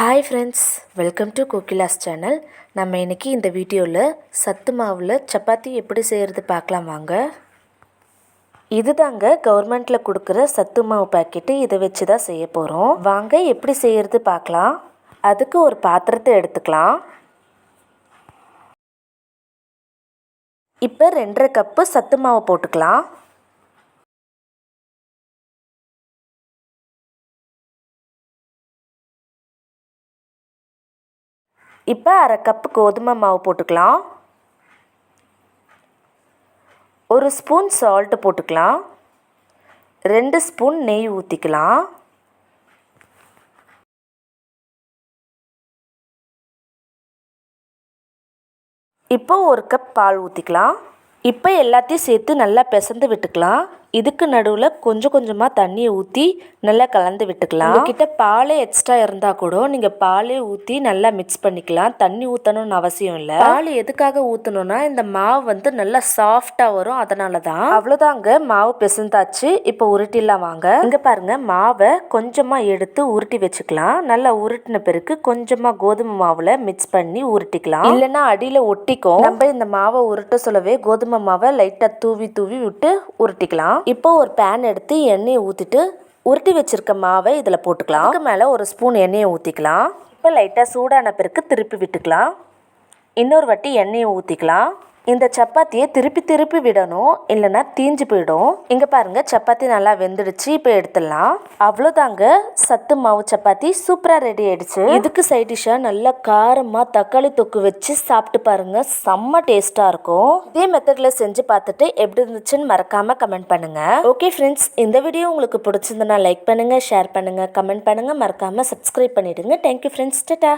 Hi friends, welcome to Kokila's channel. நம்ம இன்றைக்கி இந்த வீடியோவில் சத்து மாவில் சப்பாத்தி எப்படி செய்கிறது பார்க்கலாம் வாங்க. இது தாங்க கவர்மெண்ட்டில் கொடுக்குற சத்து மாவு பாக்கெட்டு. இதை வச்சு தான் செய்ய போகிறோம். வாங்க எப்படி செய்கிறது பார்க்கலாம். அதுக்கு ஒரு பாத்திரத்தை எடுத்துக்கலாம். இப்போ 2.5 கப்பு சத்து மாவு போட்டுக்கலாம். இப்போ 1/2 கப்பு கோதுமை மாவு போட்டுக்கலாம். 1 ஸ்பூன் சால்ட்டு போட்டுக்கலாம். 2 ஸ்பூன் நெய் ஊற்றிக்கலாம். இப்போ 1 கப் பால் ஊற்றிக்கலாம். இப்போ எல்லாத்தையும் சேர்த்து நல்லா பிசைந்து விட்டுக்கலாம். இதுக்கு நடுவில் கொஞ்சம் கொஞ்சமாக தண்ணியை ஊற்றி நல்லா கலந்து விட்டுக்கலாம். உங்ககிட்ட பாலே எக்ஸ்ட்ரா இருந்தால் கூட நீங்கள் பாலே ஊற்றி நல்லா மிக்ஸ் பண்ணிக்கலாம். தண்ணி ஊற்றணும்னு அவசியம் இல்லை. பால் எதுக்காக ஊற்றணும்னா இந்த மாவு நல்லா சாஃப்டாக வரும், அதனால தான். அவ்வளோதாங்க, மாவு பிசைந்தாச்சு. இப்போ உருட்டிலாம் வாங்க. இங்கே பாருங்கள், மாவை கொஞ்சமாக எடுத்து உருட்டி வச்சுக்கலாம். நல்லா உருட்டின பிறகு கொஞ்சமாக கோதுமை மாவில் மிக்ஸ் பண்ணி உருட்டிக்கலாம். இல்லைன்னா அடியில் ஒட்டிக்கும். நம்ம இந்த மாவை உருட்ட சொல்லவே கோதுமை மாவை லைட்டாக தூவி தூவி விட்டு உருட்டிக்கலாம். இப்போ ஒரு பேன் எடுத்து எண்ணெயை ஊற்றிட்டு உருட்டி வச்சிருக்க மாவை இதில் போட்டுக்கலாம். அதுக்கு மேலே 1 ஸ்பூன் எண்ணெயை ஊற்றிக்கலாம். இப்போ லைட்டாக சூடான பிறகு திருப்பி விட்டுக்கலாம். இன்னொரு வாட்டி எண்ணெயை ஊற்றிக்கலாம். இந்த சப்பாத்தியை திருப்பி திருப்பி விடணும், இல்லைன்னா தீஞ்சு போயிடும். இங்கே பாருங்கள், சப்பாத்தி நல்லா வெந்துடுச்சு. இப்போ எடுத்துடலாம். அவ்வளோதாங்க, சத்து மாவு சப்பாத்தி சூப்பராக ரெடி ஆயிடுச்சு. இதுக்கு சைட் டிஷ்ஷாக நல்லா காரமாக தக்காளி தொக்கு வச்சு சாப்பிட்டு பாருங்கள், செம்ம டேஸ்ட்டாக இருக்கும். இதே மெத்தடில் செஞ்சு பார்த்துட்டு எப்படி இருந்துச்சுன்னு மறக்காமல் கமெண்ட் பண்ணுங்கள். ஓகே ஃப்ரெண்ட்ஸ், இந்த வீடியோ உங்களுக்கு பிடிச்சிருந்தனா லைக் பண்ணுங்கள், ஷேர் பண்ணுங்கள், கமெண்ட் பண்ணுங்கள், மறக்காமல் சப்ஸ்கிரைப் பண்ணிவிடுங்க. Thank you friends, Tata.